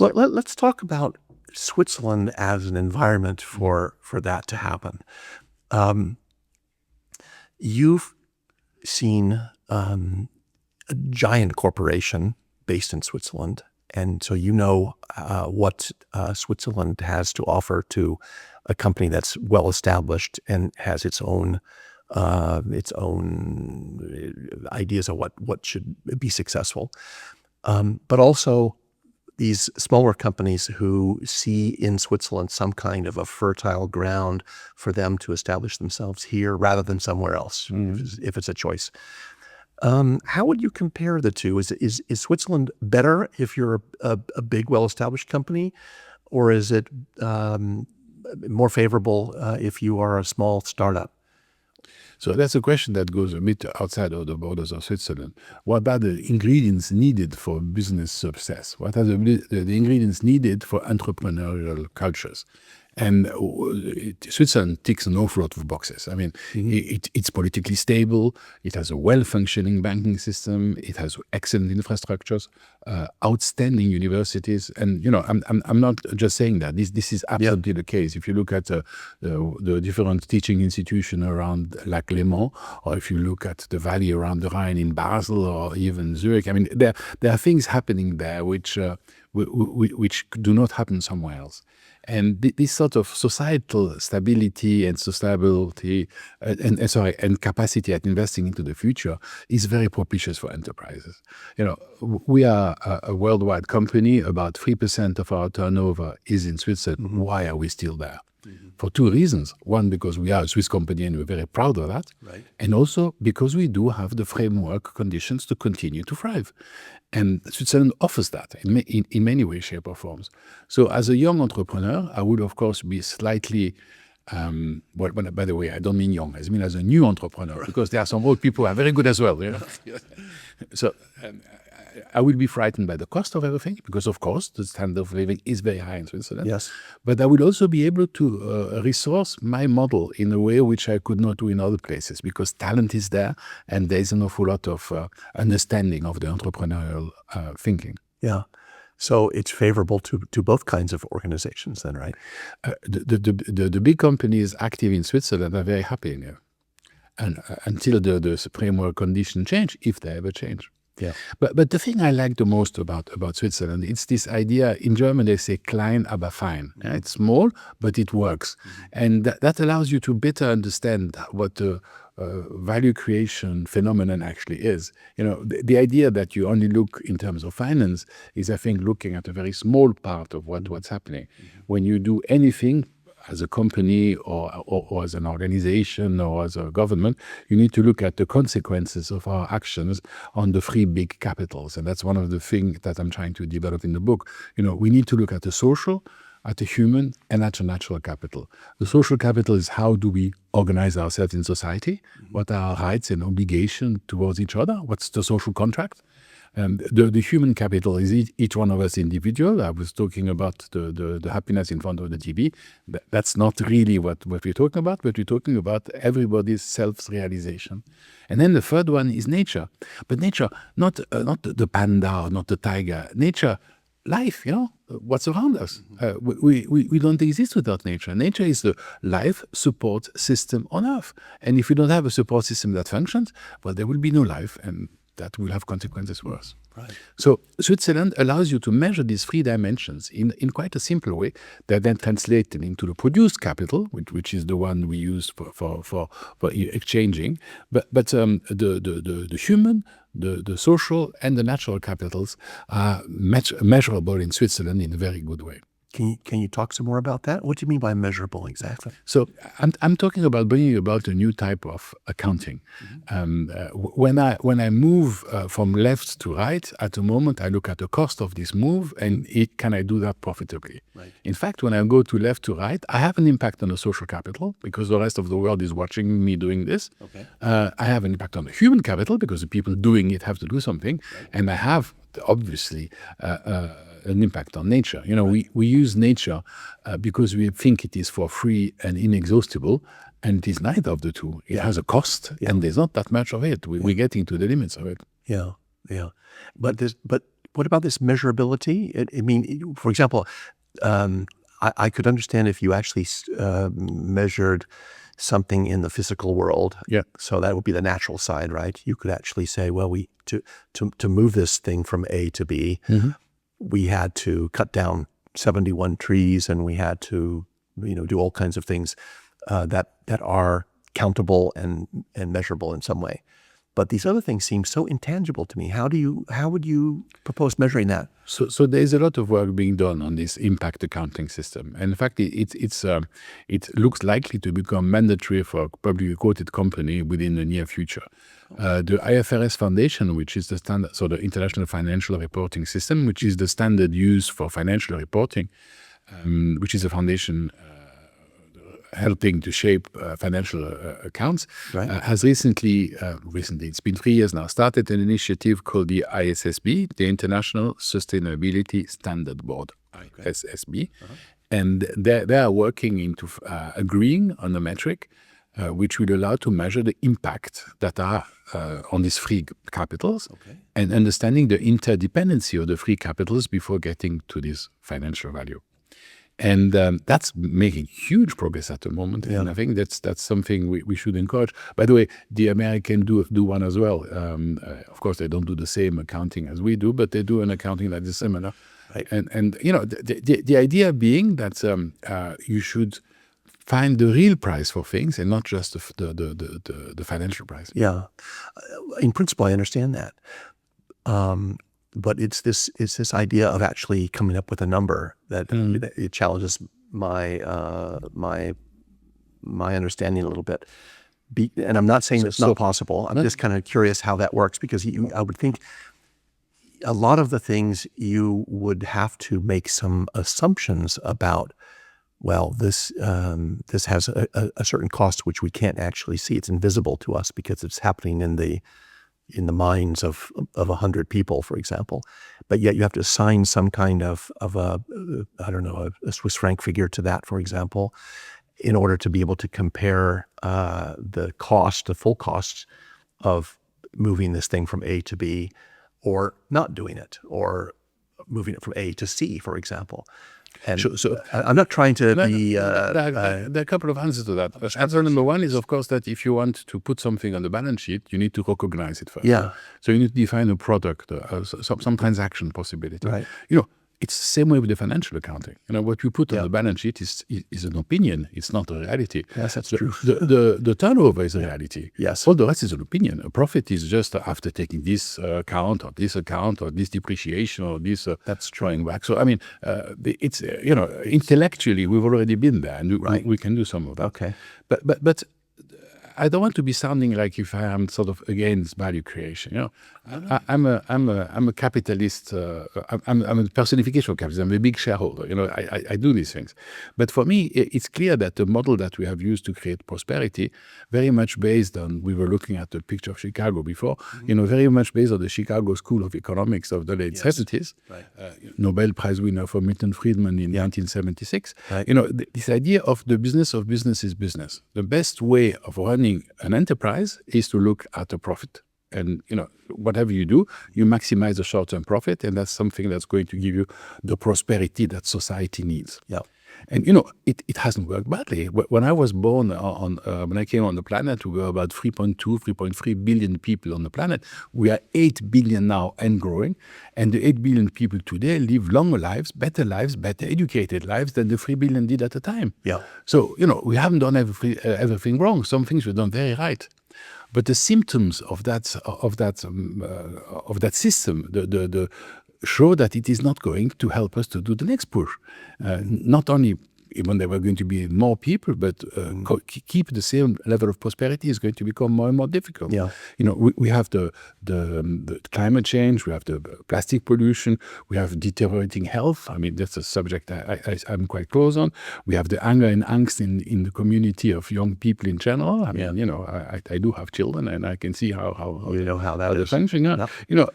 Well, let's talk about Switzerland as an environment for that to happen. You've seen a giant corporation based in Switzerland, and so you know what Switzerland has to offer to a company that's well established and has its own ideas of what should be successful. But also these smaller companies who see in Switzerland some kind of a fertile ground for them to establish themselves here rather than somewhere else, if it's a choice. How would you compare the two? Is Switzerland better if you're a big, well-established company, or is it more favorable if you are a small startup? So that's a question that goes a bit outside of the borders of Switzerland. What are the ingredients needed for business success? What are the ingredients needed for entrepreneurial cultures? And Switzerland ticks an awful lot of boxes. I mean, it's politically stable. It has a well-functioning banking system. It has excellent infrastructures, outstanding universities. And I'm not just saying that. This is absolutely the case. If you look at the different teaching institutions around Lac Léman, or if you look at the valley around the Rhine in Basel or even Zurich, I mean, there are things happening there which do not happen somewhere else. And this sort of societal stability and sustainability and capacity at investing into the future is very propitious for enterprises. We are a worldwide company. About 3% of our turnover is in Switzerland. Why are we still there? For two reasons. One, because we are a Swiss company and we're very proud of that. Right. And also because we do have the framework conditions to continue to thrive. And Switzerland offers that in many ways, shape, or forms. So as a young entrepreneur, I would, of course, be slightly, by the way, I don't mean young, I mean as a new entrepreneur, because there are some old people who are very good as well. So I will be frightened by the cost of everything, because, of course, the standard of living is very high in Switzerland. Yes. But I will also be able to resource my model in a way which I could not do in other places, because talent is there and there is an awful lot of understanding of the entrepreneurial thinking. Yeah. So it's favorable to both kinds of organizations then, right? The big companies active in Switzerland are very happy in here. And until the framework condition change, if they ever change. Yeah. But the thing I like the most about Switzerland, it's this idea. In German they say klein aber fein. It's small, but it works. And that allows you to better understand what the value creation phenomenon actually is. The idea that you only look in terms of finance is, I think, looking at a very small part of what's happening. When you do anything as a company or as an organization or as a government, you need to look at the consequences of our actions on the three big capitals. And that's one of the things that I'm trying to develop in the book. We need to look at the social, at the human, and at the natural capital. The social capital is how do we organize ourselves in society? What are our rights and obligations towards each other? What's the social contract? The human capital is each one of us individual. I was talking about the happiness in front of the TV. That's not really what we're talking about, but we're talking about everybody's self-realization. And then the third one is nature. But nature, not the panda or not the tiger. Nature, life, what's around us. We don't exist without nature. Nature is the life support system on Earth. And if we don't have a support system that functions, well, there will be no life, and that will have consequences for us. Right. So Switzerland allows you to measure these three dimensions in quite a simple way that then translate into the produced capital, which is the one we use for exchanging. But the human, the social, and the natural capitals are measurable in Switzerland in a very good way. Can you talk some more about that? What do you mean by measurable exactly? So I'm talking about bringing about a new type of accounting. When I move from left to right, at the moment I look at the cost of this move and can I do that profitably? Right. In fact, when I go to left to right, I have an impact on the social capital because the rest of the world is watching me doing this. Okay. I have an impact on the human capital because the people doing it have to do something. Right. And I have, obviously, an impact on nature. We use nature because we think it is for free and inexhaustible, and it is neither of the two. It has a cost, and there's not that much of it. We're getting to the limits of it. Yeah. But what about this measurability? I mean, for example, I could understand if you actually measured something in the physical world. Yeah. So that would be the natural side, right? You could actually say, well, to move this thing from A to B, we had to cut down 71 trees, and we had to, do all kinds of things that are countable and measurable in some way. But these other things seem so intangible to me. How would you propose measuring that? So there's a lot of work being done on this impact accounting system. And in fact, it looks likely to become mandatory for a publicly quoted company within the near future. The IFRS Foundation, which is the standard, so the International Financial Reporting System, which is the standard used for financial reporting, which is a foundation helping to shape financial accounts, Right. has recently, it's been 3 years now, started an initiative called the ISSB, the International Sustainability Standard Board, ISSB. And they are working into agreeing on a metric which will allow to measure the impact that are on these free capitals and understanding the interdependency of the free capitals before getting to this financial value. And that's making huge progress at the moment, and I think that's something we should encourage. By the way, the Americans do one as well. Of course, they don't do the same accounting as we do, but they do an accounting that is similar. Right. And the idea being that you should find the real price for things and not just the financial price. Yeah. In principle, I understand that. But it's this idea of actually coming up with a number that it challenges my understanding a little bit. And I'm not saying it's not possible. I'm just kind of curious how that works, because I would think a lot of the things you would have to make some assumptions about. Well, this has a certain cost which we can't actually see. It's invisible to us because it's happening in the minds of 100 people, for example. But yet you have to assign some kind of a Swiss franc figure to that, for example, in order to be able to compare the full costs of moving this thing from A to B, or not doing it, or moving it from A to C, for example. And so I'm not trying to be... there are a couple of answers to that. Answer number one is, of course, that if you want to put something on the balance sheet, you need to recognize it first. Yeah. So you need to define a product, some transaction possibility. Right. It's the same way with the financial accounting. What you put on the balance sheet is an opinion. It's not a reality. Yes, that's true. The turnover is a reality. Yes. All the rest is an opinion. A profit is just after taking this account or this depreciation or this That's drawing back. So, I mean, it's, intellectually, we've already been there, and we can do some of that. Okay. But I don't want to be sounding like if I am sort of against value creation. I'm a capitalist. I'm a personification of capitalism. I'm a big shareholder. I do these things. But for me, it's clear that the model that we have used to create prosperity, very much based on, we were looking at the picture of Chicago before, very much based on the Chicago School of Economics of the late 70s. Right. Nobel Prize winner for Milton Friedman in 1976. Right. This idea of the business of business is business. The best way of running an enterprise is to look at the profit. And, whatever you do, you maximize the short-term profit, and that's something that's going to give you the prosperity that society needs. Yeah. And, it hasn't worked badly. When I was born, when I came on the planet, we were about 3.2, 3.3 billion people on the planet. We are 8 billion now and growing. And the 8 billion people today live longer lives, better educated lives than the 3 billion did at the time. Yeah. So, we haven't done everything wrong. Some things we've done very right. But the symptoms of that system, the show that it is not going to help us to do the next push. Not only when there were going to be more people, but keep the same level of prosperity is going to become more and more difficult. Yeah. We have the climate change, we have the plastic pollution, we have deteriorating health. I mean, that's a subject I'm quite close on. We have the anger and angst in the community of young people in general. I mean, I do have children, and I can see how that is functioning. Yeah.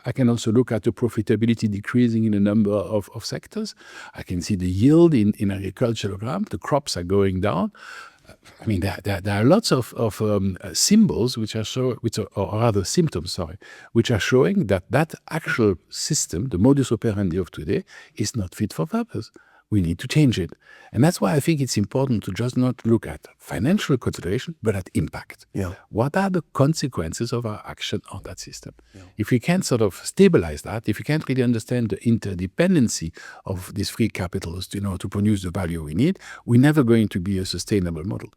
I can also look at the profitability decreasing in a number of sectors. I can see the yield in agricultural ground. The crops are going down. I mean, there are lots of symbols or rather symptoms, which are showing that actual system, the modus operandi of today, is not fit for purpose. We need to change it. And that's why I think it's important to just not look at financial consideration, but at impact. Yeah. What are the consequences of our action on that system? Yeah. If we can't sort of stabilize that, if we can't really understand the interdependency of these free capitals, to produce the value we need, we're never going to be a sustainable model.